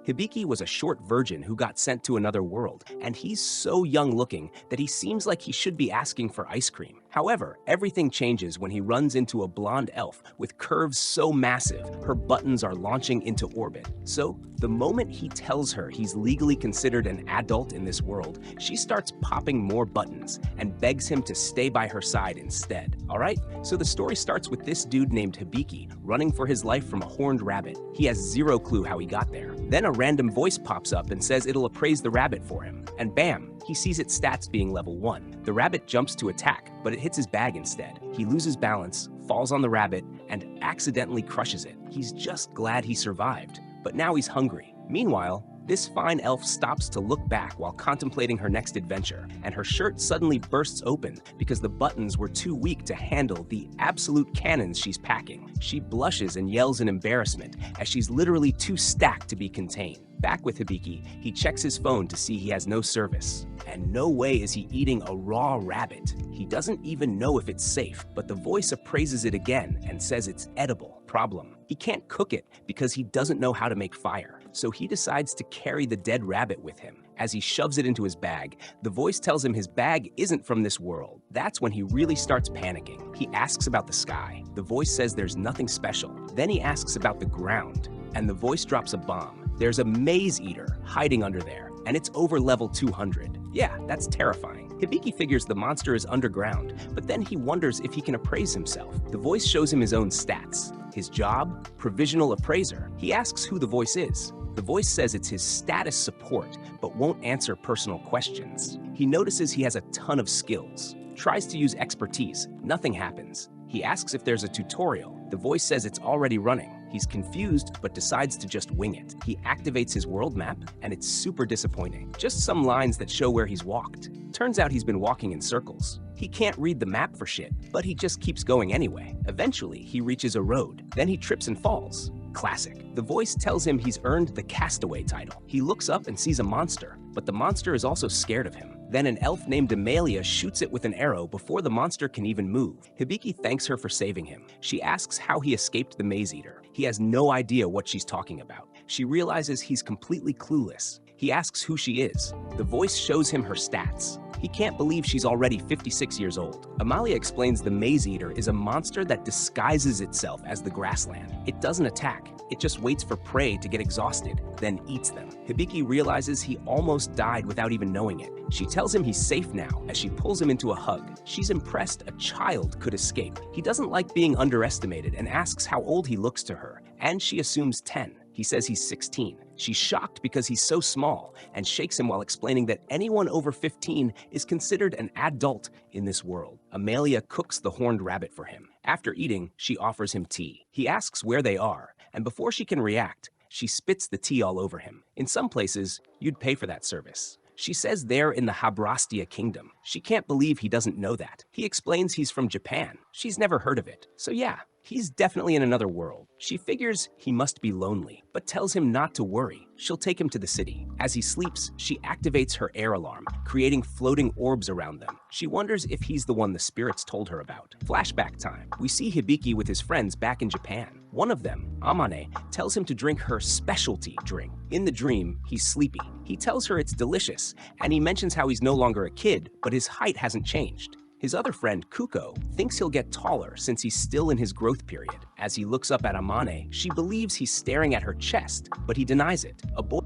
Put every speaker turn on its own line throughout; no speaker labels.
Hibiki was a short virgin who got sent to another world, and he's so young looking that he seems like he should be asking for ice cream. However, everything changes when he runs into a blonde elf with curves so massive her buttons are launching into orbit. So, the moment he tells her he's legally considered an adult in this world, she starts popping more buttons and begs him to stay by her side instead. Alright? So the story starts with this dude named Hibiki running for his life from a horned rabbit. He has zero clue how he got there. Then a random voice pops up and says it'll appraise the rabbit for him. And bam, he sees its stats being level 1. The rabbit jumps to attack, but it hits his bag instead. He loses balance, falls on the rabbit, and accidentally crushes it. He's just glad he survived, but now he's hungry. Meanwhile, this fine elf stops to look back while contemplating her next adventure, and her shirt suddenly bursts open because the buttons were too weak to handle the absolute cannons she's packing. She blushes and yells in embarrassment as she's literally too stacked to be contained. Back with Hibiki, he checks his phone to see he has no service. And no way is he eating a raw rabbit. He doesn't even know if it's safe, but the voice appraises it again and says it's edible. Problem: he can't cook it because he doesn't know how to make fire. So he decides to carry the dead rabbit with him. As he shoves it into his bag, the voice tells him his bag isn't from this world. That's when he really starts panicking. He asks about the sky. The voice says there's nothing special. Then he asks about the ground, and the voice drops a bomb. There's a maze eater hiding under there, and it's over level 200. Yeah, that's terrifying. Hibiki figures the monster is underground, but then he wonders if he can appraise himself. The voice shows him his own stats. His job, Provisional Appraiser. He asks who the voice is. The voice says it's his status support, but won't answer personal questions. He notices he has a ton of skills. Tries to use expertise. Nothing happens. He asks if there's a tutorial. The voice says it's already running. He's confused, but decides to just wing it. He activates his world map, and it's super disappointing. Just some lines that show where he's walked. Turns out he's been walking in circles. He can't read the map for shit, but he just keeps going anyway. Eventually, he reaches a road. Then he trips and falls. Classic. The voice tells him he's earned the Castaway title. He looks up and sees a monster, but the monster is also scared of him. Then an elf named Amalia shoots it with an arrow before the monster can even move. Hibiki thanks her for saving him. She asks how he escaped the maze eater. He has no idea what she's talking about. She realizes he's completely clueless. He asks who she is. The voice shows him her stats. He can't believe she's already 56 years old. Amalia explains the maze eater is a monster that disguises itself as the grassland. It doesn't attack. It just waits for prey to get exhausted, then eats them. Hibiki realizes he almost died without even knowing it. She tells him he's safe now as she pulls him into a hug. She's impressed a child could escape. He doesn't like being underestimated and asks how old he looks to her, and she assumes 10. He says he's 16. She's shocked because he's so small and shakes him while explaining that anyone over 15 is considered an adult in this world. Amalia cooks the horned rabbit for him. After eating, she offers him tea. He asks where they are, and before she can react, she spits the tea all over him. In some places, you'd pay for that service. She says they're in the Habrastia kingdom. She can't believe he doesn't know that. He explains he's from Japan. She's never heard of it. So yeah, he's definitely in another world. She figures he must be lonely, but tells him not to worry. She'll take him to the city. As he sleeps, she activates her air alarm, creating floating orbs around them. She wonders if he's the one the spirits told her about. Flashback time. We see Hibiki with his friends back in Japan. One of them, Amane, tells him to drink her specialty drink. In the dream, he's sleepy. He tells her it's delicious, and he mentions how he's no longer a kid, but his height hasn't changed. His other friend, Kuko, thinks he'll get taller since he's still in his growth period. As he looks up at Amane, she believes he's staring at her chest, but he denies it. A boy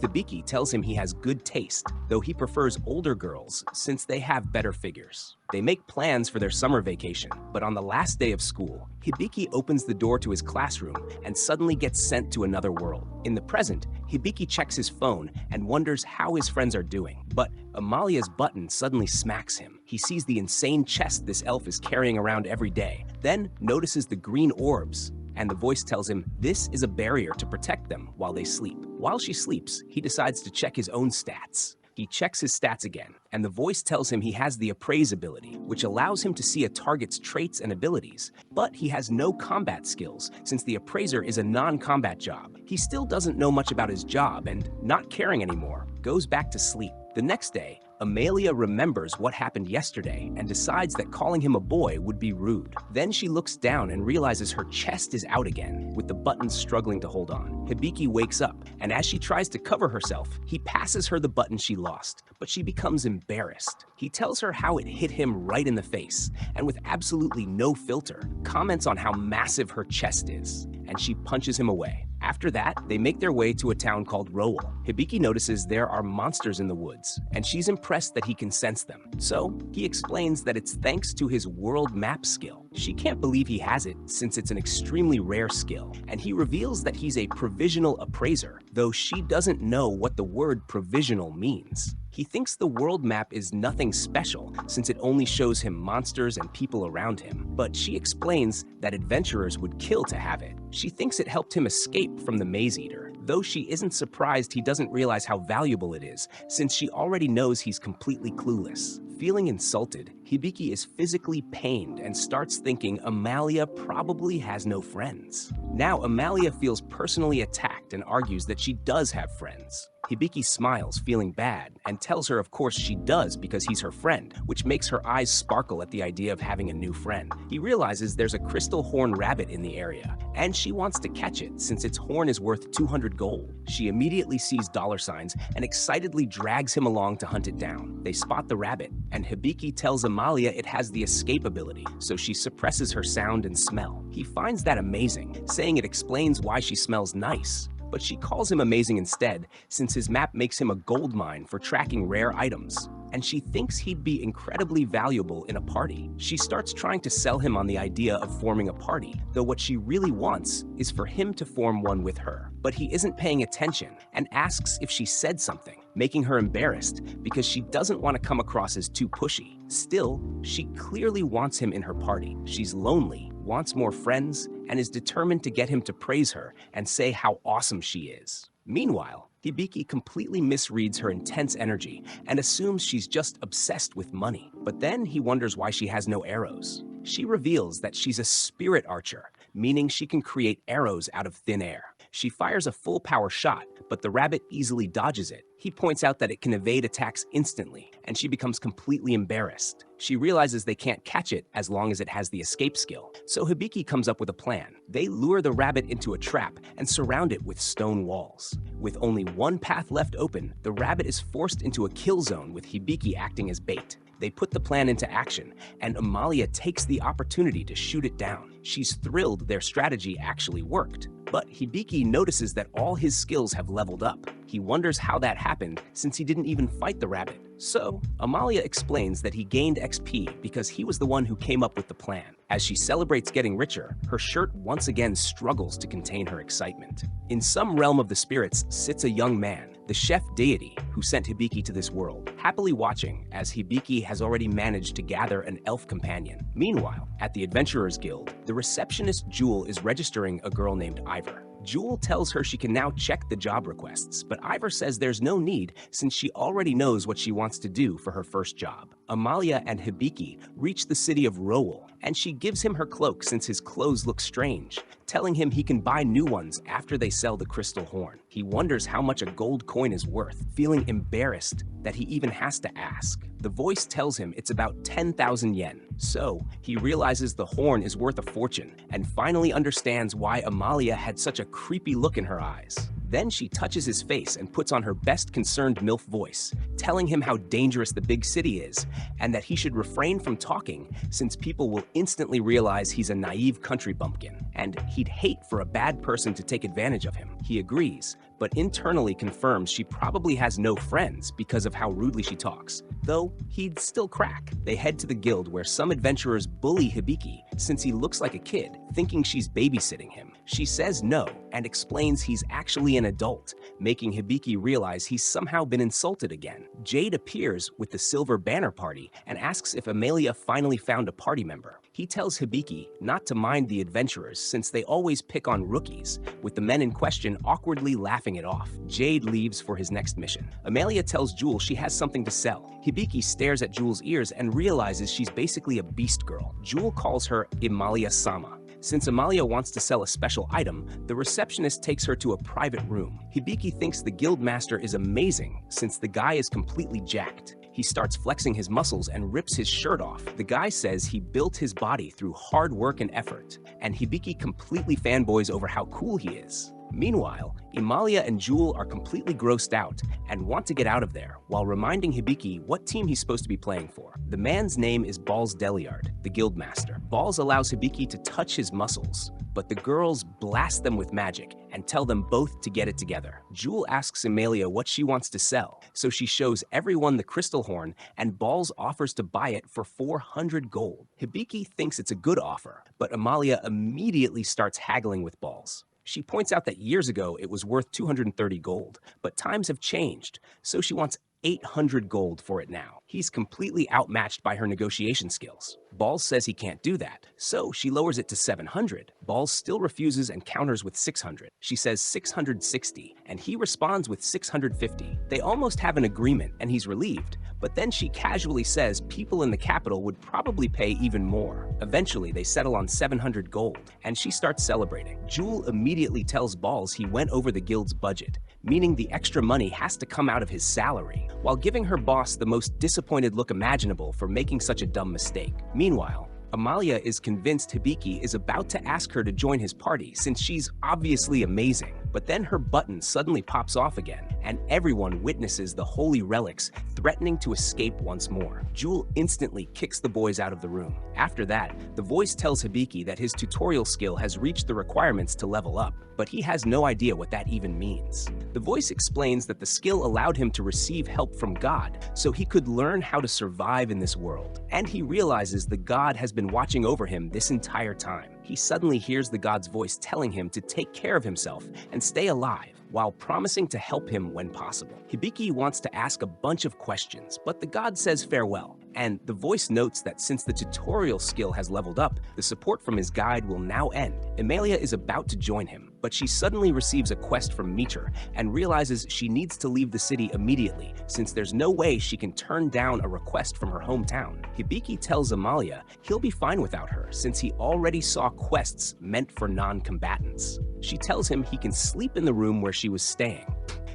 Hibiki tells him he has good taste, though he prefers older girls since they have better figures. They make plans for their summer vacation, but on the last day of school, Hibiki opens the door to his classroom and suddenly gets sent to another world. In the present, Hibiki checks his phone and wonders how his friends are doing, but Amalia's button suddenly smacks him. He sees the insane chest this elf is carrying around every day, then notices the green orbs, and the voice tells him this is a barrier to protect them while they sleep. While she sleeps, he decides to check his own stats. He checks his stats again, and the voice tells him he has the appraise ability, which allows him to see a target's traits and abilities, but he has no combat skills since the appraiser is a non-combat job. He still doesn't know much about his job and, not caring anymore, goes back to sleep. The next day, Amalia remembers what happened yesterday and decides that calling him a boy would be rude. Then she looks down and realizes her chest is out again, with the buttons struggling to hold on. Hibiki wakes up, and as she tries to cover herself, he passes her the button she lost, but she becomes embarrassed. He tells her how it hit him right in the face, and with absolutely no filter, comments on how massive her chest is, and she punches him away. After that, they make their way to a town called Rowell. Hibiki notices there are monsters in the woods, and she's impressed that he can sense them. So, he explains that it's thanks to his world map skill. She can't believe he has it, since it's an extremely rare skill, and he reveals that he's a provisional appraiser, though she doesn't know what the word provisional means. He thinks the world map is nothing special, since it only shows him monsters and people around him, but she explains that adventurers would kill to have it. She thinks it helped him escape from the Maze Eater, though she isn't surprised he doesn't realize how valuable it is, since she already knows he's completely clueless. Feeling insulted, Hibiki is physically pained and starts thinking Amalia probably has no friends. Now Amalia feels personally attacked and argues that she does have friends. Hibiki smiles, feeling bad, and tells her of course she does because he's her friend, which makes her eyes sparkle at the idea of having a new friend. He realizes there's a crystal horn rabbit in the area, and she wants to catch it since its horn is worth 200 gold. She immediately sees dollar signs and excitedly drags him along to hunt it down. They spot the rabbit, and Hibiki tells Amalia it has the escape ability, so she suppresses her sound and smell. He finds that amazing, saying it explains why she smells nice. But she calls him amazing instead, since his map makes him a gold mine for tracking rare items, and she thinks he'd be incredibly valuable in a party. She starts trying to sell him on the idea of forming a party, though what she really wants is for him to form one with her. But he isn't paying attention and asks if she said something, making her embarrassed because she doesn't want to come across as too pushy. Still, she clearly wants him in her party. She's lonely, wants more friends, and is determined to get him to praise her and say how awesome she is. Meanwhile, Hibiki completely misreads her intense energy and assumes she's just obsessed with money. But then he wonders why she has no arrows. She reveals that she's a spirit archer, meaning she can create arrows out of thin air. She fires a full power shot, but the rabbit easily dodges it. He points out that it can evade attacks instantly, and she becomes completely embarrassed. She realizes they can't catch it as long as it has the escape skill, so Hibiki comes up with a plan. They lure the rabbit into a trap and surround it with stone walls. With only one path left open, the rabbit is forced into a kill zone with Hibiki acting as bait. They put the plan into action, and Amalia takes the opportunity to shoot it down. She's thrilled their strategy actually worked. But Hibiki notices that all his skills have leveled up. He wonders how that happened since he didn't even fight the rabbit. So, Amalia explains that he gained XP because he was the one who came up with the plan. As she celebrates getting richer, her shirt once again struggles to contain her excitement. In some realm of the spirits sits a young man, the chef deity who sent Hibiki to this world, happily watching as Hibiki has already managed to gather an elf companion. Meanwhile, at the Adventurers Guild, the receptionist Jewel is registering a girl named Ivor. Jewel tells her she can now check the job requests, but Ivor says there's no need since she already knows what she wants to do for her first job. Amalia and Hibiki reach the city of Rowell, and she gives him her cloak since his clothes look strange, telling him he can buy new ones after they sell the crystal horn. He wonders how much a gold coin is worth, feeling embarrassed that he even has to ask. The voice tells him it's about 10,000 yen, so he realizes the horn is worth a fortune and finally understands why Amalia had such a creepy look in her eyes. Then she touches his face and puts on her best concerned MILF voice, telling him how dangerous the big city is and that he should refrain from talking since people will instantly realize he's a naive country bumpkin and he'd hate for a bad person to take advantage of him. He agrees, but internally confirms she probably has no friends because of how rudely she talks, though he'd still crack. They head to the guild where some adventurers bully Hibiki since he looks like a kid, thinking she's babysitting him. She says no and explains he's actually an adult, making Hibiki realize he's somehow been insulted again. Jade appears with the Silver Banner Party and asks if Amalia finally found a party member. He tells Hibiki not to mind the adventurers since they always pick on rookies, with the men in question awkwardly laughing it off. Jade leaves for his next mission. Amalia tells Jewel she has something to sell. Hibiki stares at Jewel's ears and realizes she's basically a beast girl. Jewel calls her Amalia-sama. Since Amalia wants to sell a special item, the receptionist takes her to a private room. Hibiki thinks the guild master is amazing since the guy is completely jacked. He starts flexing his muscles and rips his shirt off. The guy says he built his body through hard work and effort, and Hibiki completely fanboys over how cool he is. Meanwhile, Emalia and Jewel are completely grossed out and want to get out of there, while reminding Hibiki what team he's supposed to be playing for. The man's name is Balls Deliard, the guildmaster. Balls allows Hibiki to touch his muscles, but the girls blast them with magic and tell them both to get it together. Jewel asks Emalia what she wants to sell, so she shows everyone the crystal horn, and Balls offers to buy it for 400 gold. Hibiki thinks it's a good offer, but Emalia immediately starts haggling with Balls. She points out that years ago it was worth 230 gold, but times have changed, so she wants 800 gold for it now. He's completely outmatched by her negotiation skills. Balls says he can't do that, so she lowers it to 700. Balls still refuses and counters with 600. She says 660, and he responds with 650. They almost have an agreement, and he's relieved, but then she casually says people in the capital would probably pay even more. Eventually, they settle on 700 gold, and she starts celebrating. Jewel immediately tells Balls he went over the guild's budget, meaning the extra money has to come out of his salary, while giving her boss the most disappointed look imaginable for making such a dumb mistake. Meanwhile, Emalia is convinced Hibiki is about to ask her to join his party since she's obviously amazing. But then her button suddenly pops off again, and everyone witnesses the holy relics threatening to escape once more. Jewel instantly kicks the boys out of the room. After that, the voice tells Hibiki that his tutorial skill has reached the requirements to level up, but he has no idea what that even means. The voice explains that the skill allowed him to receive help from God, so he could learn how to survive in this world. And he realizes the God has been watching over him this entire time. He suddenly hears the God's voice telling him to take care of himself and stay alive, while promising to help him when possible. Hibiki wants to ask a bunch of questions, but the God says farewell, and the voice notes that since the tutorial skill has leveled up, the support from his guide will now end. Emalia is about to join him, but she suddenly receives a quest from Meter and realizes she needs to leave the city immediately since there's no way she can turn down a request from her hometown. Hibiki tells Emalia he'll be fine without her since he already saw quests meant for non-combatants. She tells him he can sleep in the room where she was staying.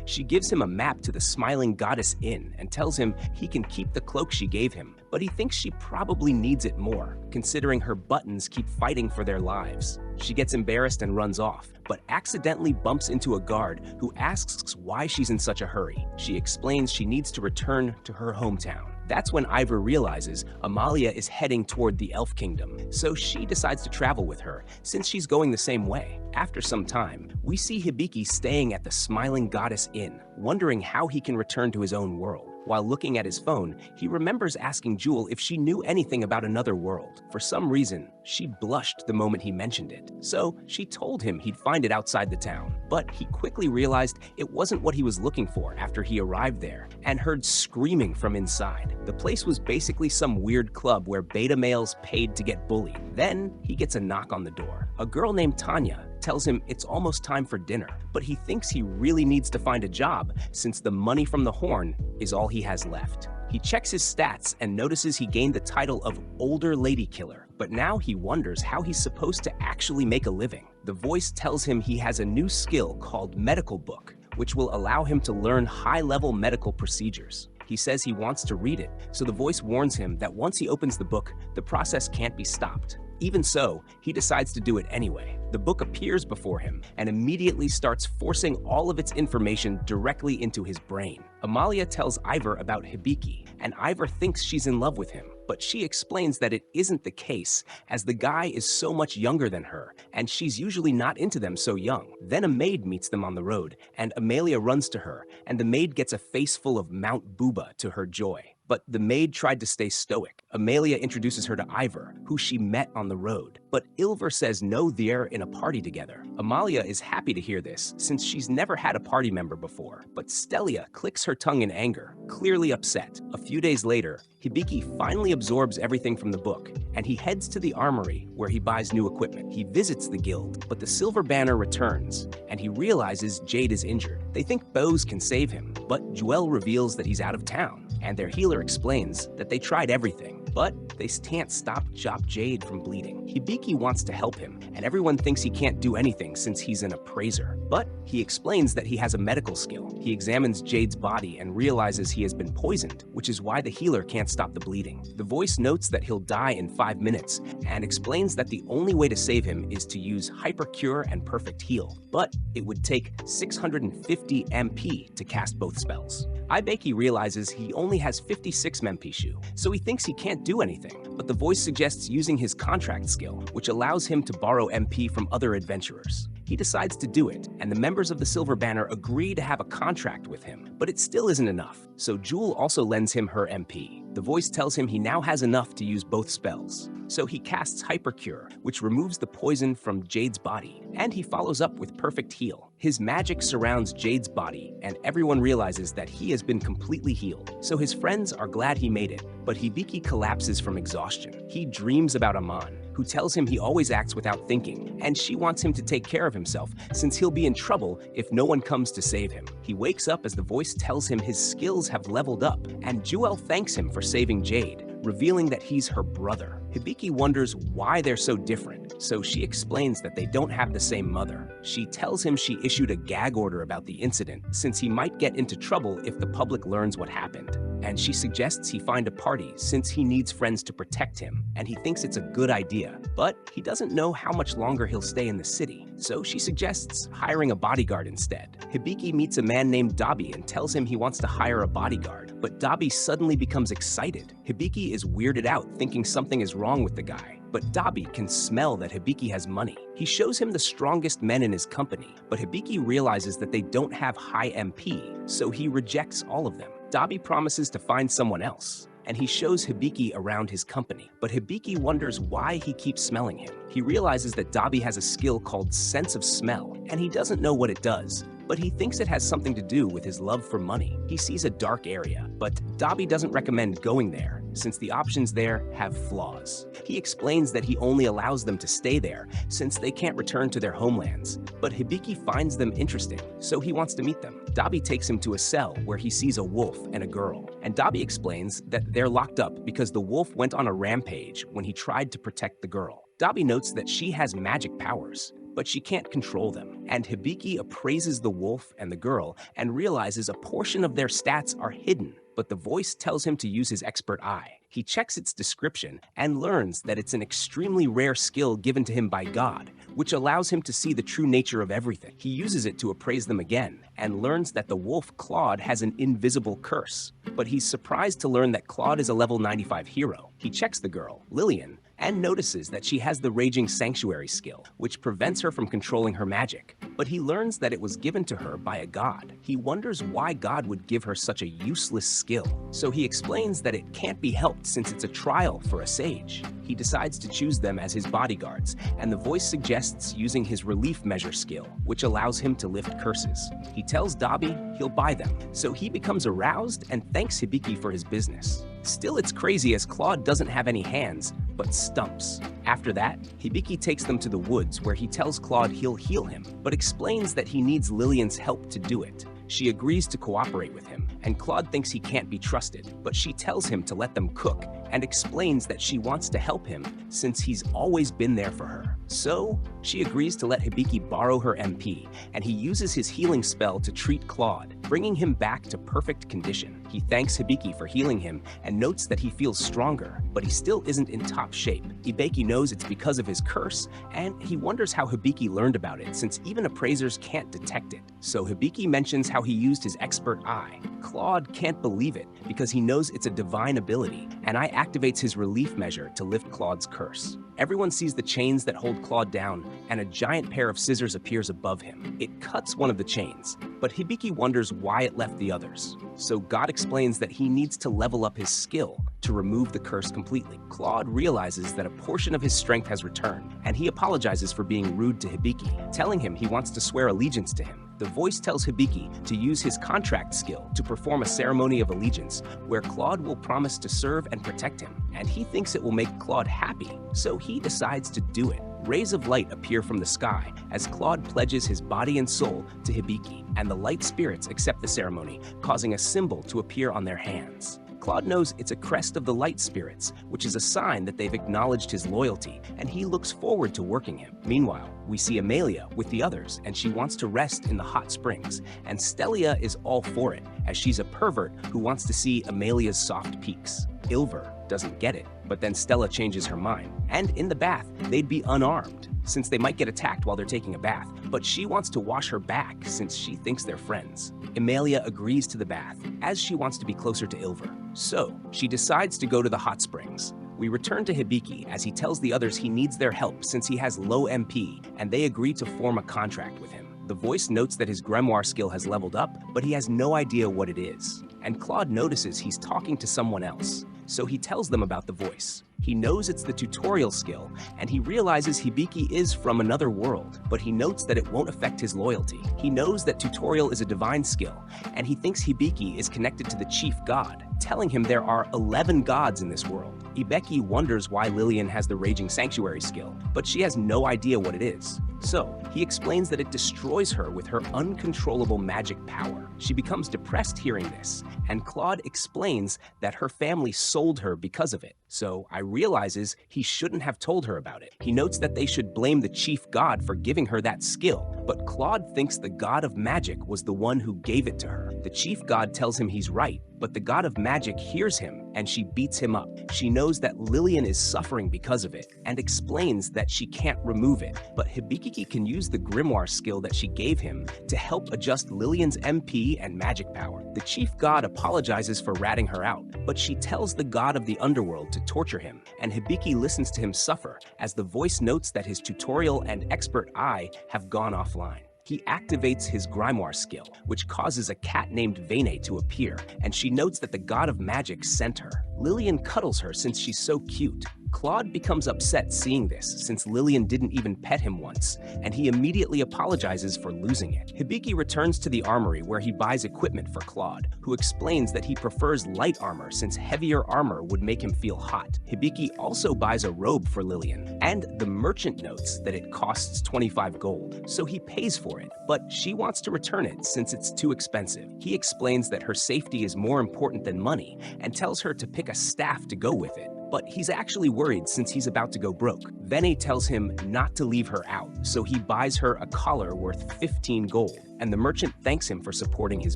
She gives him a map to the Smiling Goddess Inn and tells him he can keep the cloak she gave him, but he thinks she probably needs it more, considering her buttons keep fighting for their lives. She gets embarrassed and runs off, but accidentally bumps into a guard who asks why she's in such a hurry. She explains she needs to return to her hometown. That's when Ivor realizes Emalia is heading toward the Elf Kingdom, so she decides to travel with her, since she's going the same way. After some time, we see Hibiki staying at the Smiling Goddess Inn, wondering how he can return to his own world. While looking at his phone, he remembers asking Jewel if she knew anything about another world. For some reason, she blushed the moment he mentioned it, so she told him he'd find it outside the town. But he quickly realized it wasn't what he was looking for after he arrived there and heard screaming from inside. The place was basically some weird club where beta males paid to get bullied. Then he gets a knock on the door. A girl named Tanya tells him it's almost time for dinner, but he thinks he really needs to find a job since the money from the horn is all he has left. He checks his stats and notices he gained the title of Older Lady Killer, but now he wonders how he's supposed to actually make a living. The voice tells him he has a new skill called Medical Book, which will allow him to learn high-level medical procedures. He says he wants to read it, so the voice warns him that once he opens the book, the process can't be stopped. Even so, he decides to do it anyway. The book appears before him and immediately starts forcing all of its information directly into his brain. Emalia tells Ivor about Hibiki, and Ivor thinks she's in love with him, but she explains that it isn't the case, as the guy is so much younger than her, and she's usually not into them so young. Then a maid meets them on the road, and Emalia runs to her, and the maid gets a face full of Mount Booba to her joy. But the maid tried to stay stoic. Emalia introduces her to Ivor, who she met on the road. But Ilver says no, they're in a party together. Emalia is happy to hear this, since she's never had a party member before. But Stelia clicks her tongue in anger, clearly upset. A few days later, Hibiki finally absorbs everything from the book, and he heads to the armory, where he buys new equipment. He visits the guild, but the Silver Banner returns, and he realizes Jade is injured. They think Bose can save him, but Joel reveals that he's out of town, and their healer explains that they tried everything, but they can't stop Jade from bleeding. Hibiki wants to help him, and everyone thinks he can't do anything since he's an appraiser. But he explains that he has a medical skill. He examines Jade's body and realizes he has been poisoned, which is why the healer can't stop the bleeding. The voice notes that he'll die in 5 minutes and explains that the only way to save him is to use Hypercure and Perfect Heal, but it would take 650 MP to cast both spells. Ibeki realizes he only has 56 Mempishu, so he thinks he can't do anything, but the voice suggests using his contract skill, which allows him to borrow MP from other adventurers. He decides to do it, and the members of the Silver Banner agree to have a contract with him, but it still isn't enough, so Jewel also lends him her MP. The voice tells him he now has enough to use both spells, so he casts Hypercure, which removes the poison from Jade's body, and he follows up with Perfect Heal. His magic surrounds Jade's body, and everyone realizes that he has been completely healed, so his friends are glad he made it, but Hibiki collapses from exhaustion. He dreams about Amon, who tells him he always acts without thinking, and she wants him to take care of himself since he'll be in trouble if no one comes to save him. He wakes up as the voice tells him his skills have leveled up, and Jewel thanks him for saving Jade, revealing that he's her brother. Hibiki wonders why they're so different, so she explains that they don't have the same mother. She tells him she issued a gag order about the incident since he might get into trouble if the public learns what happened. And she suggests he find a party since he needs friends to protect him, and he thinks it's a good idea, but he doesn't know how much longer he'll stay in the city, so she suggests hiring a bodyguard instead. Hibiki meets a man named Dabi and tells him he wants to hire a bodyguard, but Dabi suddenly becomes excited. Hibiki is weirded out, thinking something is wrong with the guy, but Dabi can smell that Hibiki has money. He shows him the strongest men in his company, but Hibiki realizes that they don't have high MP, so he rejects all of them. Dabi promises to find someone else, and he shows Hibiki around his company, but Hibiki wonders why he keeps smelling him. He realizes that Dabi has a skill called Sense of Smell, and he doesn't know what it does, but he thinks it has something to do with his love for money. He sees a dark area, but Dabi doesn't recommend going there since the options there have flaws. He explains that he only allows them to stay there since they can't return to their homelands, but Hibiki finds them interesting, so he wants to meet them. Dabi takes him to a cell where he sees a wolf and a girl, and Dabi explains that they're locked up because the wolf went on a rampage when he tried to protect the girl. Dabi notes that she has magic powers, but she can't control them, and Hibiki appraises the wolf and the girl and realizes a portion of their stats are hidden, but the voice tells him to use his expert eye. He checks its description and learns that it's an extremely rare skill given to him by God, which allows him to see the true nature of everything. He uses it to appraise them again and learns that the wolf Claude has an invisible curse, but he's surprised to learn that Claude is a level 95 hero. He checks the girl, Lillian, and notices that she has the Raging Sanctuary skill, which prevents her from controlling her magic, but he learns that it was given to her by a god. He wonders why God would give her such a useless skill, so he explains that it can't be helped since it's a trial for a sage. He decides to choose them as his bodyguards, and the voice suggests using his relief measure skill, which allows him to lift curses. He tells Dabi he'll buy them, so he becomes aroused and thanks Hibiki for his business. Still, it's crazy as Claude doesn't have any hands, but stumps. After that, Hibiki takes them to the woods where he tells Claude he'll heal him, but explains that he needs Lillian's help to do it. She agrees to cooperate with him, and Claude thinks he can't be trusted, but she tells him to let them cook and explains that she wants to help him since he's always been there for her. So, she agrees to let Hibiki borrow her MP, and he uses his healing spell to treat Claude, bringing him back to perfect condition. He thanks Hibiki for healing him and notes that he feels stronger, but he still isn't in top shape. Ibeki knows it's because of his curse, and he wonders how Hibiki learned about it since even appraisers can't detect it. So Hibiki mentions how he used his expert eye. Claude can't believe it because he knows it's a divine ability, and Eye activates his relief measure to lift Claude's curse. Everyone sees the chains that hold Claude down, and a giant pair of scissors appears above him. It cuts one of the chains, but Hibiki wonders why it left the others. So God explains that he needs to level up his skill to remove the curse completely. Claude realizes that a portion of his strength has returned, and he apologizes for being rude to Hibiki, telling him he wants to swear allegiance to him. The voice tells Hibiki to use his contract skill to perform a ceremony of allegiance where Claude will promise to serve and protect him, and he thinks it will make Claude happy, so he decides to do it. Rays of light appear from the sky as Claude pledges his body and soul to Hibiki, and the light spirits accept the ceremony, causing a symbol to appear on their hands. Claude knows it's a crest of the light spirits, which is a sign that they've acknowledged his loyalty, and he looks forward to working him. Meanwhile, we see Amelia with the others, and she wants to rest in the hot springs, and Stelia is all for it, as she's a pervert who wants to see Amelia's soft peaks. Ilver doesn't get it, but then Stella changes her mind, and in the bath, they'd be unarmed, since they might get attacked while they're taking a bath, but she wants to wash her back since she thinks they're friends. Amelia agrees to the bath, as she wants to be closer to Ilver. So, she decides to go to the hot springs. We return to Hibiki as he tells the others he needs their help since he has low MP, and they agree to form a contract with him. The voice notes that his grimoire skill has leveled up, but he has no idea what it is. And Claude notices he's talking to someone else, so he tells them about the voice. He knows it's the tutorial skill, and he realizes Hibiki is from another world, but he notes that it won't affect his loyalty. He knows that tutorial is a divine skill, and he thinks Hibiki is connected to the chief god, telling him there are 11 gods in this world. Hibiki wonders why Lillian has the Raging Sanctuary skill, but she has no idea what it is. So, he explains that it destroys her with her uncontrollable magic power. She becomes depressed hearing this, and Claude explains that her family sold her because of it. So, I realizes he shouldn't have told her about it. He notes that they should blame the chief god for giving her that skill, but Claude thinks the god of magic was the one who gave it to her. The chief god tells him he's right, but the god of magic hears him and she beats him up. She knows that Lillian is suffering because of it and explains that she can't remove it, but Hibiki can use the grimoire skill that she gave him to help adjust Lillian's MP and magic power. The chief god apologizes for ratting her out, but she tells the god of the underworld to torture him, and Hibiki listens to him suffer as the voice notes that his tutorial and expert eye have gone offline. He activates his grimoire skill, which causes a cat named Vene to appear, and she notes that the god of magic sent her. Lillian cuddles her since she's so cute. Claude becomes upset seeing this, since Lillian didn't even pet him once, and he immediately apologizes for losing it. Hibiki returns to the armory where he buys equipment for Claude, who explains that he prefers light armor since heavier armor would make him feel hot. Hibiki also buys a robe for Lillian, and the merchant notes that it costs 25 gold, so he pays for it, but she wants to return it since it's too expensive. He explains that her safety is more important than money, and tells her to pick a staff to go with it. But he's actually worried since he's about to go broke. Vene tells him not to leave her out, so he buys her a collar worth 15 gold, and the merchant thanks him for supporting his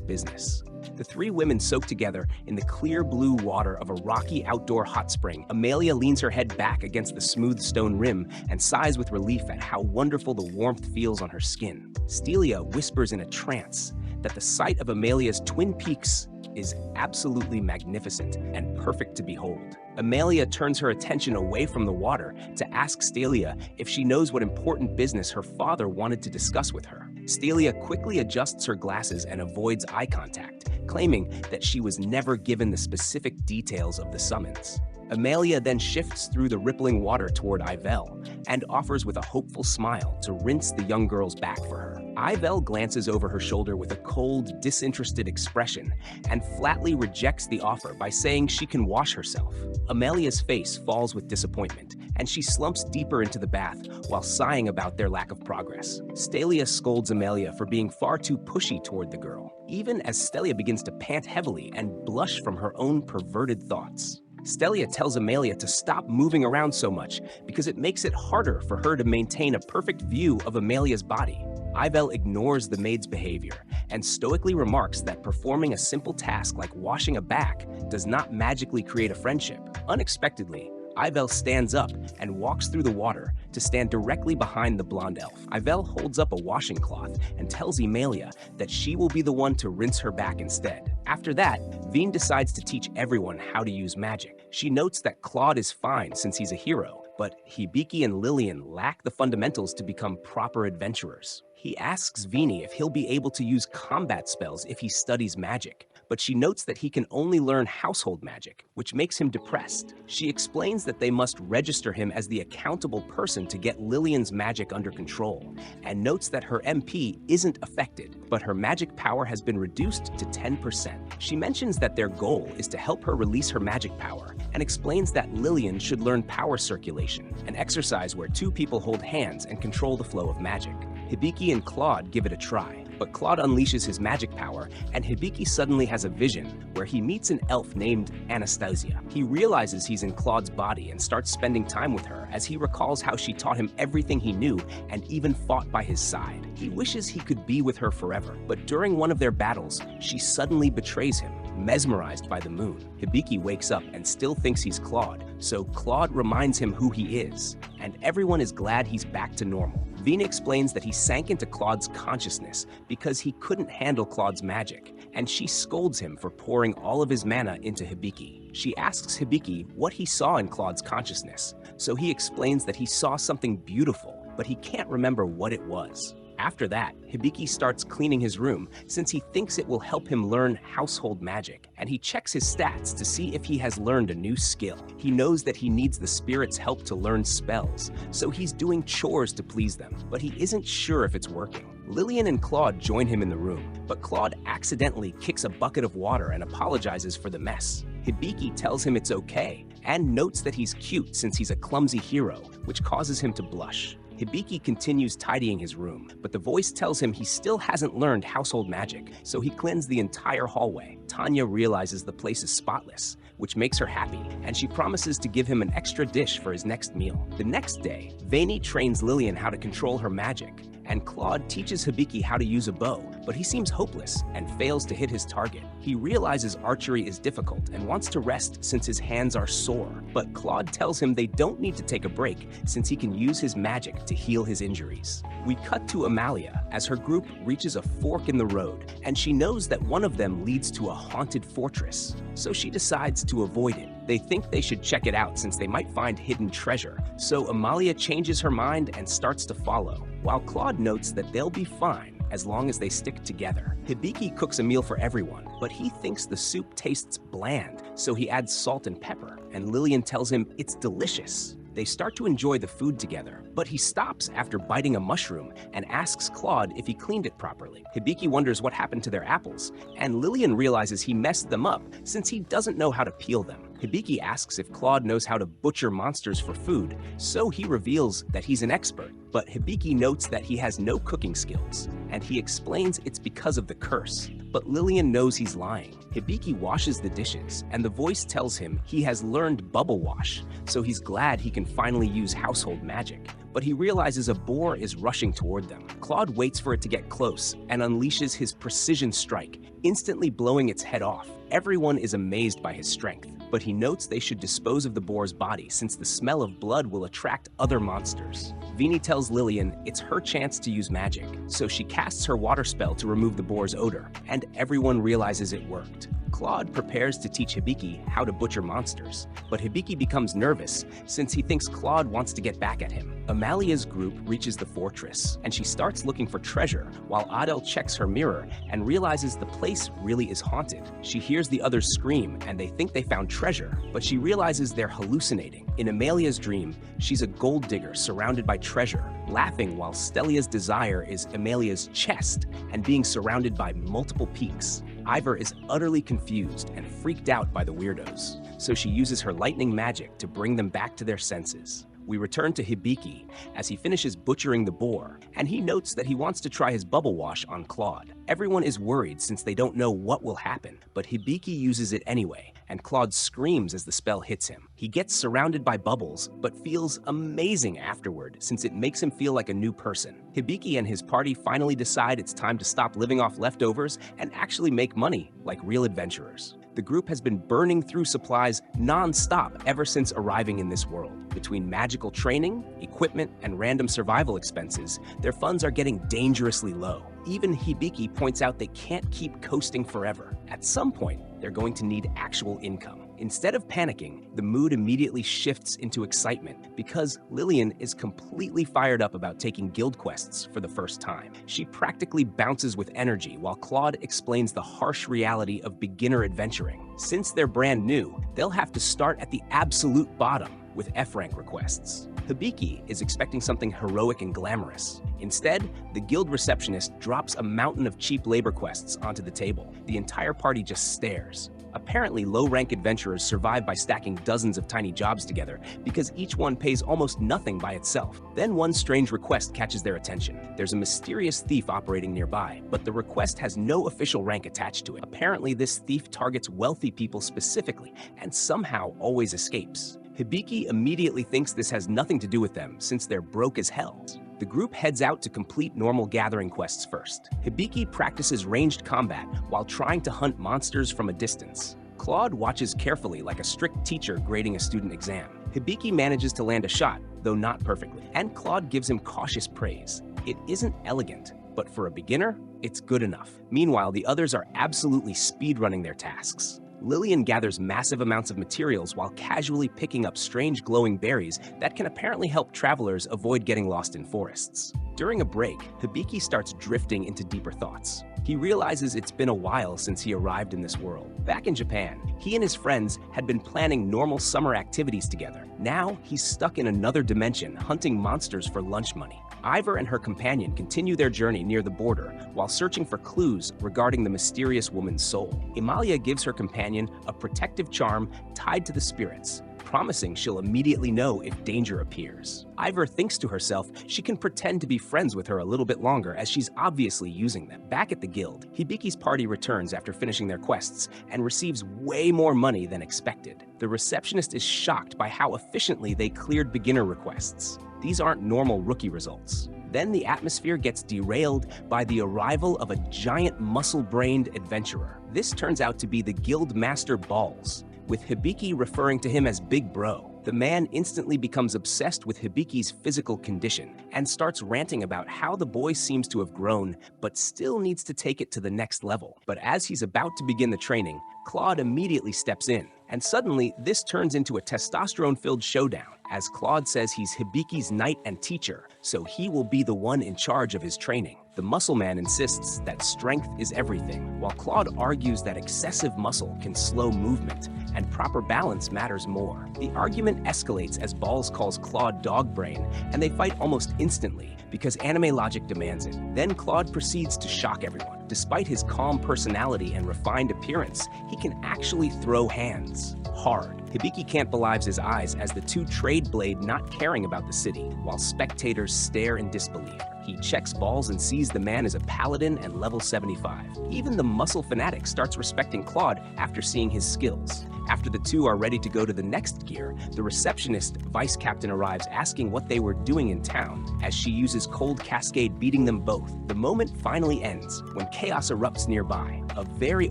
business. The three women soak together in the clear blue water of a rocky outdoor hot spring. Amelia leans her head back against the smooth stone rim and sighs with relief at how wonderful the warmth feels on her skin. Stelia whispers in a trance that the sight of Amelia's twin peaks is absolutely magnificent and perfect to behold. Amelia turns her attention away from the water to ask Stelia if she knows what important business her father wanted to discuss with her. Stelia quickly adjusts her glasses and avoids eye contact, claiming that she was never given the specific details of the summons. Amelia then shifts through the rippling water toward Ivel and offers with a hopeful smile to rinse the young girl's back for her. Ivel glances over her shoulder with a cold, disinterested expression and flatly rejects the offer by saying she can wash herself. Amelia's face falls with disappointment, and she slumps deeper into the bath while sighing about their lack of progress. Stelia scolds Amelia for being far too pushy toward the girl, even as Stelia begins to pant heavily and blush from her own perverted thoughts. Stelia tells Amelia to stop moving around so much because it makes it harder for her to maintain a perfect view of Amelia's body. Ivel ignores the maid's behavior and stoically remarks that performing a simple task like washing a back does not magically create a friendship. Unexpectedly, Ivel stands up and walks through the water to stand directly behind the blonde elf. Ivel holds up a washing cloth and tells Amelia that she will be the one to rinse her back instead. After that, Veen decides to teach everyone how to use magic. She notes that Claude is fine since he's a hero, but Hibiki and Lillian lack the fundamentals to become proper adventurers. He asks Vini if he'll be able to use combat spells if he studies magic, but she notes that he can only learn household magic, which makes him depressed. She explains that they must register him as the accountable person to get Lillian's magic under control, and notes that her MP isn't affected, but her magic power has been reduced to 10%. She mentions that their goal is to help her release her magic power, and explains that Lillian should learn power circulation, an exercise where two people hold hands and control the flow of magic. Hibiki and Claude give it a try. But Claude unleashes his magic power, and Hibiki suddenly has a vision where he meets an elf named Anastasia. He realizes he's in Claude's body and starts spending time with her as he recalls how she taught him everything he knew and even fought by his side. He wishes he could be with her forever, but during one of their battles, she suddenly betrays him, mesmerized by the moon. Hibiki wakes up and still thinks he's Claude, so Claude reminds him who he is, and everyone is glad he's back to normal. Vina explains that he sank into Claude's consciousness because he couldn't handle Claude's magic, and she scolds him for pouring all of his mana into Hibiki. She asks Hibiki what he saw in Claude's consciousness, so he explains that he saw something beautiful, but he can't remember what it was. After that, Hibiki starts cleaning his room since he thinks it will help him learn household magic, and he checks his stats to see if he has learned a new skill. He knows that he needs the spirit's help to learn spells, so he's doing chores to please them, but he isn't sure if it's working. Lillian and Claude join him in the room, but Claude accidentally kicks a bucket of water and apologizes for the mess. Hibiki tells him it's okay, and notes that he's cute since he's a clumsy hero, which causes him to blush. Hibiki continues tidying his room, but the voice tells him he still hasn't learned household magic, so he cleans the entire hallway. Tanya realizes the place is spotless, which makes her happy, and she promises to give him an extra dish for his next meal. The next day, Vani trains Lillian how to control her magic, and Claude teaches Hibiki how to use a bow, but he seems hopeless and fails to hit his target. He realizes archery is difficult and wants to rest since his hands are sore, but Claude tells him they don't need to take a break since he can use his magic to heal his injuries. We cut to Amalia as her group reaches a fork in the road, and she knows that one of them leads to a haunted fortress, so she decides to avoid it. They think they should check it out since they might find hidden treasure, so Amalia changes her mind and starts to follow, while Claude notes that they'll be fine as long as they stick together. Hibiki cooks a meal for everyone, but he thinks the soup tastes bland, so he adds salt and pepper, and Lillian tells him it's delicious. They start to enjoy the food together, but he stops after biting a mushroom and asks Claude if he cleaned it properly. Hibiki wonders what happened to their apples, and Lillian realizes he messed them up since he doesn't know how to peel them. Hibiki asks if Claude knows how to butcher monsters for food, so he reveals that he's an expert. But Hibiki notes that he has no cooking skills, and he explains it's because of the curse. But Lillian knows he's lying. Hibiki washes the dishes, and the voice tells him he has learned bubble wash, so he's glad he can finally use household magic. But he realizes a boar is rushing toward them. Claude waits for it to get close and unleashes his precision strike, instantly blowing its head off. Everyone is amazed by his strength, but he notes they should dispose of the boar's body since the smell of blood will attract other monsters. Vini tells Lillian it's her chance to use magic, so she casts her water spell to remove the boar's odor, and everyone realizes it worked. Claude prepares to teach Hibiki how to butcher monsters, but Hibiki becomes nervous since he thinks Claude wants to get back at him. Amalia's group reaches the fortress, and she starts looking for treasure while Adel checks her mirror and realizes the place really is haunted. She hears the others scream, and they think they found treasure, but she realizes they're hallucinating. In Amalia's dream, she's a gold digger surrounded by treasure, laughing while Stelia's desire is Amalia's chest and being surrounded by multiple peaks. Ivor is utterly confused and freaked out by the weirdos, so she uses her lightning magic to bring them back to their senses. We return to Hibiki as he finishes butchering the boar, and he notes that he wants to try his bubble wash on Claude. Everyone is worried since they don't know what will happen, but Hibiki uses it anyway, and Claude screams as the spell hits him. He gets surrounded by bubbles, but feels amazing afterward since it makes him feel like a new person. Hibiki and his party finally decide it's time to stop living off leftovers and actually make money like real adventurers. The group has been burning through supplies non-stop ever since arriving in this world. Between magical training, equipment, and random survival expenses, their funds are getting dangerously low. Even Hibiki points out they can't keep coasting forever. At some point, they're going to need actual income. Instead of panicking, the mood immediately shifts into excitement because Lillian is completely fired up about taking guild quests for the first time. She practically bounces with energy while Claude explains the harsh reality of beginner adventuring. Since they're brand new, they'll have to start at the absolute bottom with F-rank requests. Hibiki is expecting something heroic and glamorous. Instead, the guild receptionist drops a mountain of cheap labor quests onto the table. The entire party just stares. Apparently, low-rank adventurers survive by stacking dozens of tiny jobs together because each one pays almost nothing by itself. Then one strange request catches their attention. There's a mysterious thief operating nearby, but the request has no official rank attached to it. Apparently, this thief targets wealthy people specifically and somehow always escapes. Hibiki immediately thinks this has nothing to do with them since they're broke as hell. The group heads out to complete normal gathering quests first. Hibiki practices ranged combat while trying to hunt monsters from a distance. Claude watches carefully like a strict teacher grading a student exam. Hibiki manages to land a shot, though not perfectly, and Claude gives him cautious praise. It isn't elegant, but for a beginner, it's good enough. Meanwhile, the others are absolutely speedrunning their tasks. Lillian gathers massive amounts of materials while casually picking up strange glowing berries that can apparently help travelers avoid getting lost in forests. During a break, Hibiki starts drifting into deeper thoughts. He realizes it's been a while since he arrived in this world. Back in Japan, he and his friends had been planning normal summer activities together. Now, he's stuck in another dimension, hunting monsters for lunch money. Ivor and her companion continue their journey near the border while searching for clues regarding the mysterious woman's soul. Emilia gives her companion a protective charm tied to the spirits, promising she'll immediately know if danger appears. Ivor thinks to herself she can pretend to be friends with her a little bit longer as she's obviously using them. Back at the guild, Hibiki's party returns after finishing their quests and receives way more money than expected. The receptionist is shocked by how efficiently they cleared beginner requests. These aren't normal rookie results. Then the atmosphere gets derailed by the arrival of a giant muscle-brained adventurer. This turns out to be the guild master Balls, with Hibiki referring to him as Big Bro. The man instantly becomes obsessed with Hibiki's physical condition and starts ranting about how the boy seems to have grown but still needs to take it to the next level. But as he's about to begin the training, Claude immediately steps in, and suddenly this turns into a testosterone-filled showdown, as Claude says he's Hibiki's knight and teacher, so he will be the one in charge of his training. The muscle man insists that strength is everything, while Claude argues that excessive muscle can slow movement and proper balance matters more. The argument escalates as Balls calls Claude dog brain, and they fight almost instantly because anime logic demands it. Then Claude proceeds to shock everyone. Despite his calm personality and refined appearance, he can actually throw hands hard. Hibiki can't believe his eyes as the two trade blade not caring about the city, while spectators stare in disbelief. He checks Balls and sees the man is a paladin and level 75. Even the muscle fanatic starts respecting Claude after seeing his skills. After the two are ready to go to the next gear, the receptionist vice captain arrives asking what they were doing in town as she uses Cold Cascade beating them both. The moment finally ends when chaos erupts nearby. A very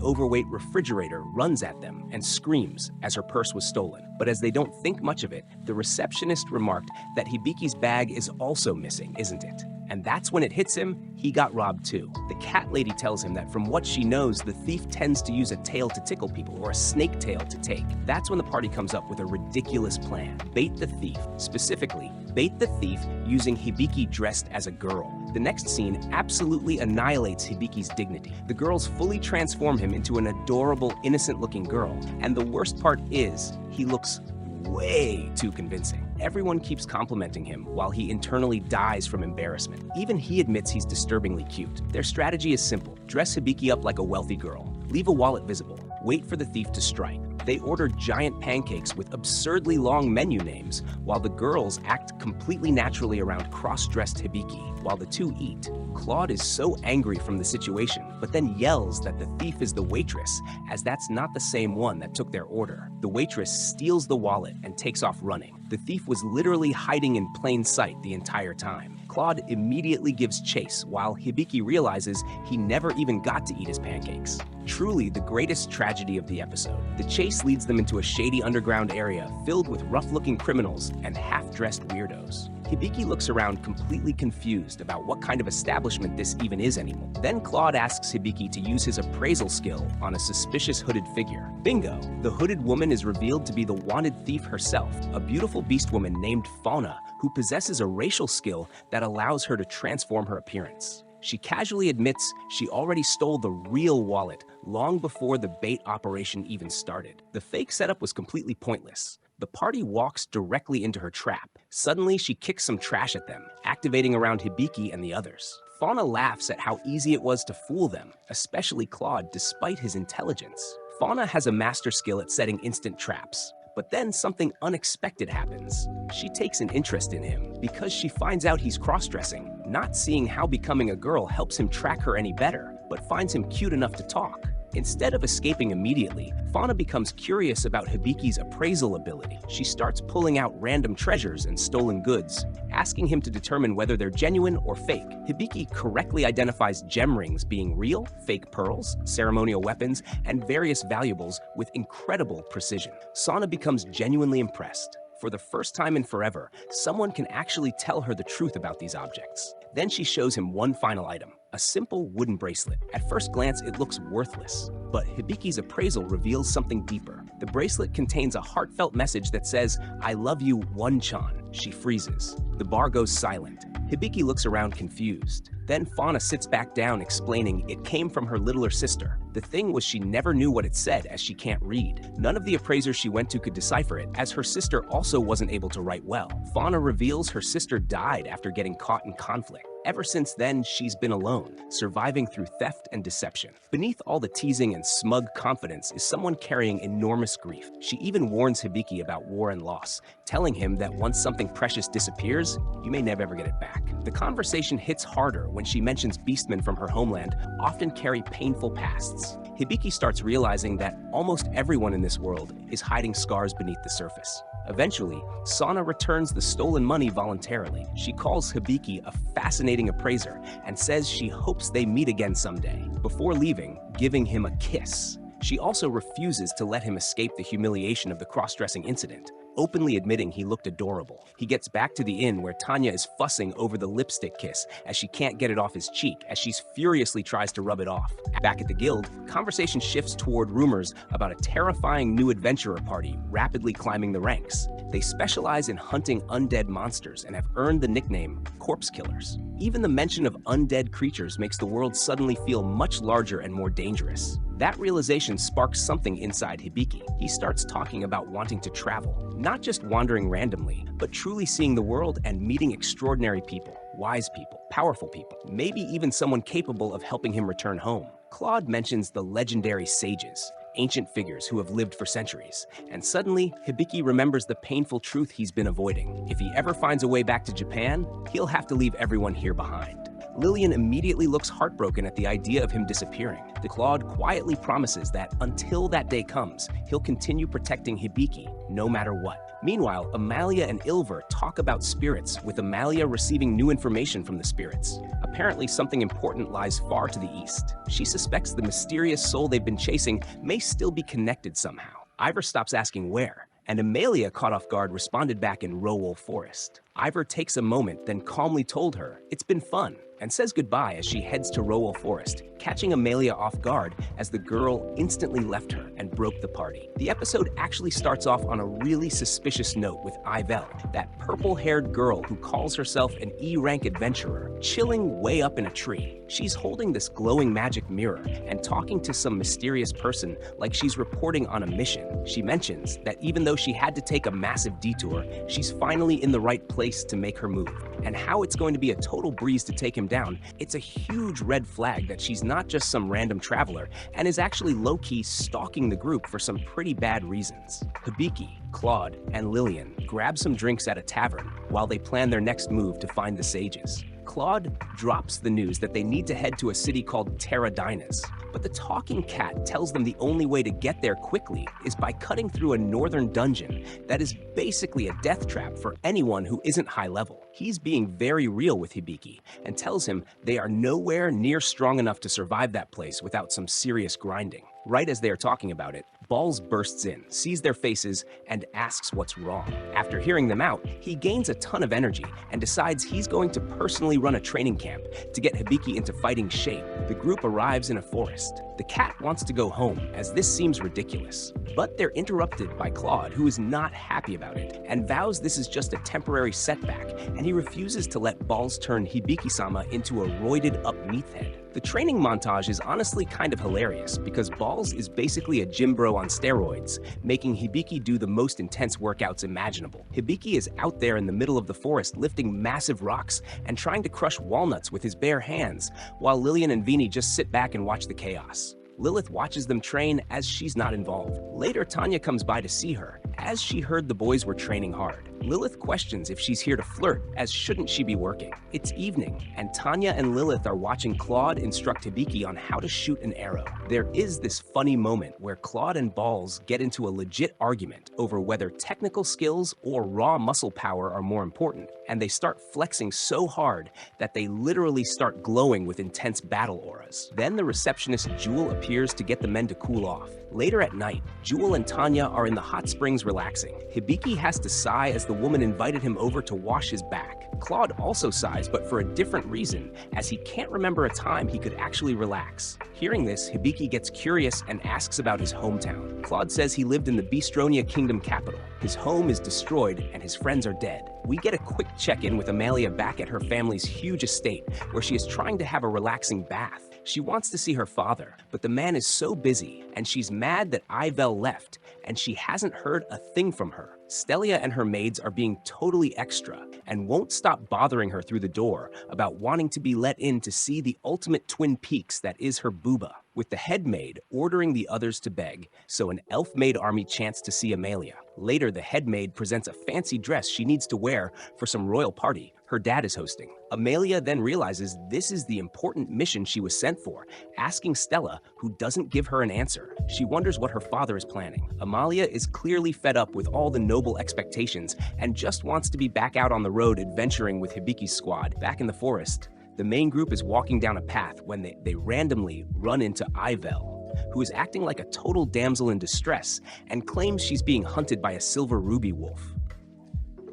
overweight refrigerator runs at them and screams as her purse was stolen. But as they don't think much of it, the receptionist remarked that Hibiki's bag is also missing, isn't it? And that's when it hits him, he got robbed too. The cat lady tells him that from what she knows, the thief tends to use a tail to tickle people or a snake tail to take. That's when the party comes up with a ridiculous plan. Bait the thief. Specifically, bait the thief using Hibiki dressed as a girl. The next scene absolutely annihilates Hibiki's dignity. The girls fully transform him into an adorable, innocent-looking girl. And the worst part is, he looks way too convincing. Everyone keeps complimenting him while he internally dies from embarrassment. Even he admits he's disturbingly cute. Their strategy is simple. Dress Hibiki up like a wealthy girl. Leave a wallet visible. Wait for the thief to strike. They order giant pancakes with absurdly long menu names, while the girls act completely naturally around cross-dressed Hibiki. While the two eat, Claude is so angry from the situation, but then yells that the thief is the waitress, as that's not the same one that took their order. The waitress steals the wallet and takes off running. The thief was literally hiding in plain sight the entire time. Claude immediately gives chase, while Hibiki realizes he never even got to eat his pancakes. Truly the greatest tragedy of the episode. The chase leads them into a shady underground area filled with rough-looking criminals and half-dressed weirdos. Hibiki looks around completely confused about what kind of establishment this even is anymore. Then Claude asks Hibiki to use his appraisal skill on a suspicious hooded figure. Bingo! The hooded woman is revealed to be the wanted thief herself, a beautiful beast woman named Fauna, who possesses a racial skill that allows her to transform her appearance. She casually admits she already stole the real wallet long before the bait operation even started. The fake setup was completely pointless. The party walks directly into her trap. Suddenly, she kicks some trash at them, activating around Hibiki and the others. Fauna laughs at how easy it was to fool them, especially Claude, despite his intelligence. Fauna has a master skill at setting instant traps. But then something unexpected happens. She takes an interest in him because she finds out he's cross-dressing, not seeing how becoming a girl helps him track her any better, but finds him cute enough to talk. Instead of escaping immediately, Fauna becomes curious about Hibiki's appraisal ability. She starts pulling out random treasures and stolen goods, asking him to determine whether they're genuine or fake. Hibiki correctly identifies gem rings being real, fake pearls, ceremonial weapons, and various valuables with incredible precision. Fauna becomes genuinely impressed. For the first time in forever, someone can actually tell her the truth about these objects. Then she shows him one final item, a simple wooden bracelet. At first glance, it looks worthless, but Hibiki's appraisal reveals something deeper. The bracelet contains a heartfelt message that says, "I love you, One-chan." She freezes. The bar goes silent. Hibiki looks around confused. Then Fauna sits back down explaining it came from her littler sister. The thing was she never knew what it said as she can't read. None of the appraisers she went to could decipher it, as her sister also wasn't able to write well. Fauna reveals her sister died after getting caught in conflict. Ever since then, she's been alone, surviving through theft and deception. Beneath all the teasing and smug confidence is someone carrying enormous grief. She even warns Hibiki about war and loss, telling him that once something precious disappears, you may never ever get it back. The conversation hits harder when she mentions beastmen from her homeland often carry painful pasts. Hibiki starts realizing that almost everyone in this world is hiding scars beneath the surface. Eventually, Fauna returns the stolen money voluntarily. She calls Hibiki a fascinating appraiser and says she hopes they meet again someday, before leaving, giving him a kiss. She also refuses to let him escape the humiliation of the cross-dressing incident, openly admitting he looked adorable. He gets back to the inn where Tanya is fussing over the lipstick kiss as she can't get it off his cheek as she furiously tries to rub it off. Back at the guild, conversation shifts toward rumors about a terrifying new adventurer party rapidly climbing the ranks. They specialize in hunting undead monsters and have earned the nickname Corpse Killers. Even the mention of undead creatures makes the world suddenly feel much larger and more dangerous. That realization sparks something inside Hibiki. He starts talking about wanting to travel, not just wandering randomly, but truly seeing the world and meeting extraordinary people, wise people, powerful people, maybe even someone capable of helping him return home. Claude mentions the legendary sages, ancient figures who have lived for centuries, and suddenly, Hibiki remembers the painful truth he's been avoiding. If he ever finds a way back to Japan, he'll have to leave everyone here behind. Lillian immediately looks heartbroken at the idea of him disappearing. Claude quietly promises that until that day comes, he'll continue protecting Hibiki, no matter what. Meanwhile, Amalia and Ilver talk about spirits, with Amalia receiving new information from the spirits. Apparently, something important lies far to the east. She suspects the mysterious soul they've been chasing may still be connected somehow. Ivor stops asking where, and Amalia, caught off guard, responded back in Rowell Forest. Ivor takes a moment, then calmly told her, "It's been fun," and says goodbye as she heads to Rowell Forest, catching Amalia off guard as the girl instantly left her and broke the party. The episode actually starts off on a really suspicious note with Ivel, that purple-haired girl who calls herself an E-rank adventurer, chilling way up in a tree. She's holding this glowing magic mirror and talking to some mysterious person like she's reporting on a mission. She mentions that even though she had to take a massive detour, she's finally in the right place to make her move, and how it's going to be a total breeze to take him down. It's a huge red flag that she's not just some random traveler and is actually low-key stalking the group for some pretty bad reasons. Hibiki, Claude, and Lillian grab some drinks at a tavern while they plan their next move to find the sages. Claude drops the news that they need to head to a city called Terradinas, but the talking cat tells them the only way to get there quickly is by cutting through a northern dungeon that is basically a death trap for anyone who isn't high level. He's being very real with Hibiki and tells him they are nowhere near strong enough to survive that place without some serious grinding. Right as they are talking about it, Balls bursts in, sees their faces, and asks what's wrong. After hearing them out, he gains a ton of energy and decides he's going to personally run a training camp to get Hibiki into fighting shape. The group arrives in a forest. The cat wants to go home, as this seems ridiculous. But they're interrupted by Claude, who is not happy about it, and vows this is just a temporary setback, and he refuses to let Balls turn Hibiki-sama into a roided-up meathead. The training montage is honestly kind of hilarious, because Balls is basically a gym bro on steroids, making Hibiki do the most intense workouts imaginable. Hibiki is out there in the middle of the forest lifting massive rocks and trying to crush walnuts with his bare hands, while Lillian and Vini just sit back and watch the chaos. Lilith watches them train as she's not involved. Later, Tanya comes by to see her, as she heard the boys were training hard. Lilith questions if she's here to flirt, as shouldn't she be working? It's evening, and Tanya and Lilith are watching Claude instruct Hibiki on how to shoot an arrow. There is this funny moment where Claude and Balls get into a legit argument over whether technical skills or raw muscle power are more important, and they start flexing so hard that they literally start glowing with intense battle auras. Then the receptionist Jewel appears to get the men to cool off. Later at night, Jewel and Tanya are in the hot springs relaxing. Hibiki has to sigh as the woman invited him over to wash his back. Claude also sighs, but for a different reason, as he can't remember a time he could actually relax. Hearing this, Hibiki gets curious and asks about his hometown. Claude says he lived in the Bistronia Kingdom capital. His home is destroyed and his friends are dead. We get a quick check-in with Amelia back at her family's huge estate, where she is trying to have a relaxing bath. She wants to see her father, but the man is so busy, and she's mad that Ivel left, and she hasn't heard a thing from her. Stelia and her maids are being totally extra, and won't stop bothering her through the door about wanting to be let in to see the ultimate Twin Peaks that is her booba, with the head maid ordering the others to beg, so an elf maid army chants to see Amelia. Later, the head maid presents a fancy dress she needs to wear for some royal party her dad is hosting. Amelia then realizes this is the important mission she was sent for, asking Stella, who doesn't give her an answer. She wonders what her father is planning. Amalia is clearly fed up with all the noble expectations and just wants to be back out on the road adventuring with Hibiki's squad. Back in the forest, the main group is walking down a path when they randomly run into Ivel, who is acting like a total damsel in distress and claims she's being hunted by a silver ruby wolf.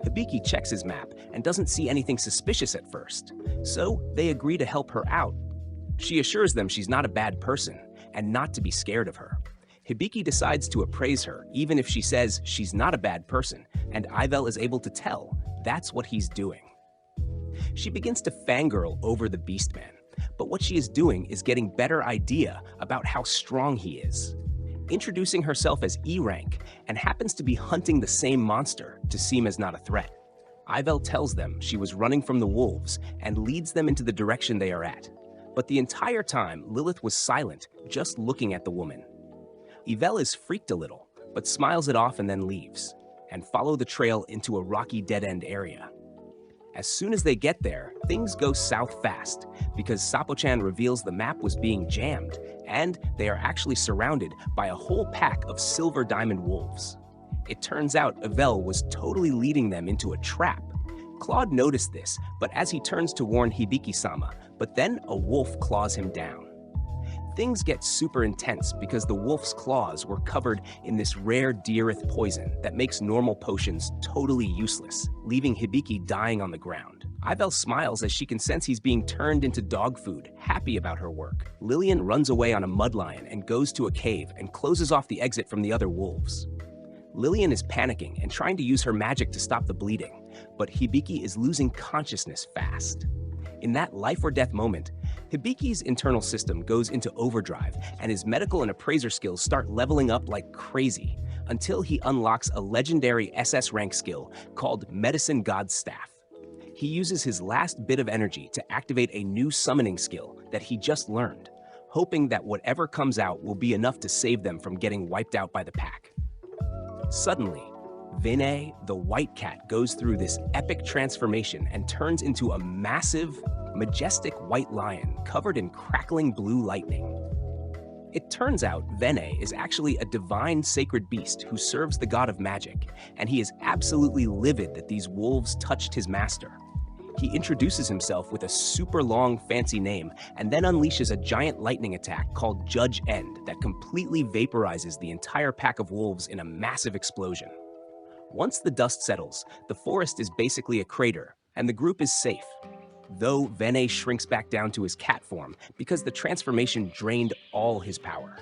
Hibiki checks his map and doesn't see anything suspicious at first, so they agree to help her out. She assures them she's not a bad person and not to be scared of her. Hibiki decides to appraise her, even if she says she's not a bad person, and Ivel is able to tell that's what he's doing. She begins to fangirl over the Beastman, but what she is doing is getting better idea about how strong he is. Introducing herself as E-rank and happens to be hunting the same monster to seem as not a threat. Ivel tells them she was running from the wolves and leads them into the direction they are at. But the entire time, Lilith was silent, just looking at the woman. Ivel is freaked a little, but smiles it off and then leaves, and follow the trail into a rocky dead-end area. As soon as they get there, things go south fast, because Sapo-chan reveals the map was being jammed, and they are actually surrounded by a whole pack of silver diamond wolves. It turns out Ivel was totally leading them into a trap. Claude noticed this, but as he turns to warn Hibiki-sama, but then a wolf claws him down. Things get super intense because the wolf's claws were covered in this rare Deerith poison that makes normal potions totally useless, leaving Hibiki dying on the ground. Ivel smiles as she can sense he's being turned into dog food, happy about her work. Lillian runs away on a mud lion and goes to a cave and closes off the exit from the other wolves. Lillian is panicking and trying to use her magic to stop the bleeding, but Hibiki is losing consciousness fast. In that life or death moment, Hibiki's internal system goes into overdrive and his medical and appraiser skills start leveling up like crazy until he unlocks a legendary SS rank skill called Medicine God's Staff. He uses his last bit of energy to activate a new summoning skill that he just learned, hoping that whatever comes out will be enough to save them from getting wiped out by the pack. Suddenly, Vinay, the white cat, goes through this epic transformation and turns into a massive, majestic white lion covered in crackling blue lightning. It turns out Vinay is actually a divine sacred beast who serves the god of magic, and he is absolutely livid that these wolves touched his master. He introduces himself with a super long fancy name and then unleashes a giant lightning attack called Judge End that completely vaporizes the entire pack of wolves in a massive explosion. Once the dust settles, the forest is basically a crater, and the group is safe, though Vinay shrinks back down to his cat form because the transformation drained all his power.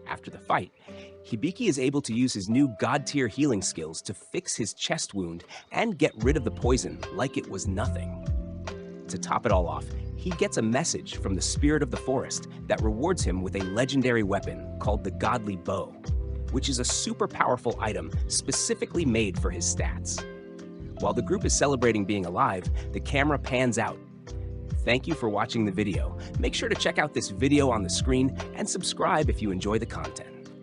After the fight, Hibiki is able to use his new god-tier healing skills to fix his chest wound and get rid of the poison like it was nothing. To top it all off, he gets a message from the spirit of the forest that rewards him with a legendary weapon called the Godly Bow, which is a super powerful item specifically made for his stats. While the group is celebrating being alive, the camera pans out. Thank you for watching the video. Make sure to check out this video on the screen and subscribe if you enjoy the content.